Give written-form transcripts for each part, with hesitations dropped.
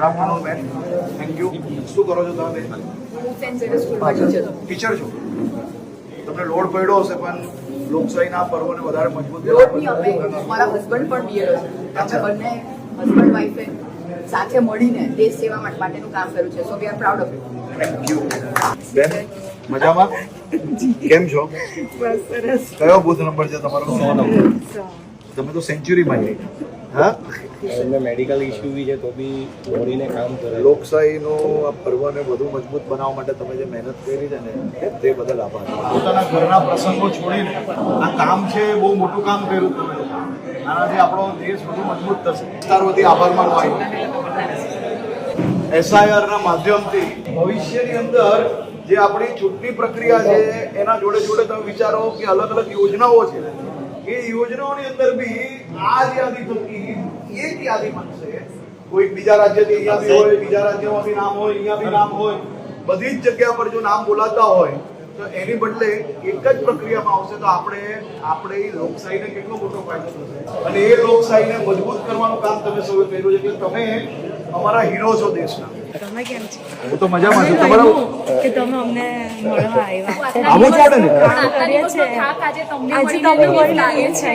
Good afternoon બેન. Thank you. શું કરો છો તમે બેન? ટીચર છો. તમને લોડ પડ્યો હશે પણ લોકશાહીના પર્વને વધારે મજબૂત મારા હસબન્ડ પણ બીએડ છે. અમે બંને હસબન્ડ વાઈફે સાથે મળીને દેશ સેવા માટેનું કામ કર્યું છે. So we are proud of it. Thank you બેન. મજામાં? કેમ છો? બસ સરસ. કયો બૂથ નંબર છે તમારો? 100 નંબર. તમે તો સેન્ચુરીમાં જઈ. હા, એમને મેડિકલ ઇશ્યુ બી છે તો બી દોડીને કામ કરે. લોકશાહીનો આ પર્વને વધુ મજબૂત બનાવવા માટે તમે જે મહેનત કરી છે ને તે બદલ આભાર. પોતાના ઘરના પ્રસંગો છોડીને આ કામ છે, બહુ મોટું કામ કર્યું તમે લોકો. આનાથી આપણો દેશ વધુ મજબૂત થશે. વિસ્તારોથી આભાર માનવા આવ્યો. SIR ના માધ્યમથી ભવિષ્યની અંદર જે આપણી ચૂંટણી પ્રક્રિયા છે એના જોડે જોડે તમે વિચારો કે અલગ અલગ યોજનાઓ છે, એ યોજનાઓની અંદર બી આ જ યાદી થકી એક યાદી બનશે. કોઈ બીજા રાજ્યથી અહીંયા બી હોય, બીજા રાજ્યમાં બી નામ હોય, અહીંયા બી નામ હોય, બધી જ જગ્યા પર જો નામ બોલાતા હોય તો એની બદલે એક જ પ્રક્રિયામાં આવશે તો આપણે લોકશાહીને કેટલો મોટો ફાયદો થશે. અને એ લોકશાહીને મજબૂત કરવાનું કામ તમે સૌએ કર્યું છે. એટલે તમે અમારા હીરો છો દેશના. તમે કેમ છો? હું તો મજામાં છું. તમારા કે તમે અમને મળવા આવ્યા. આવું જ પડે ને. કરીએ છે આજે તમને મળીએ છે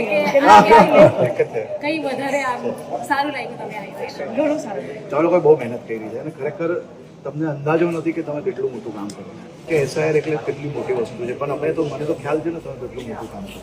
કઈ વધારે સારું લાગ્યું. તમે આવ્યા ઘણું સારું લાગ્યું. તમે લોકોએ બહુ મહેનત કરી છે અને ખરેખર તમને અંદાજો નથી કે તમે કેટલું મોટું કામ કરો કે SIR એટલે કેટલી મોટી વસ્તુ છે. પણ અમે તો મને તો ખ્યાલ છે ને તમે કેટલું મોટું કામ કરો.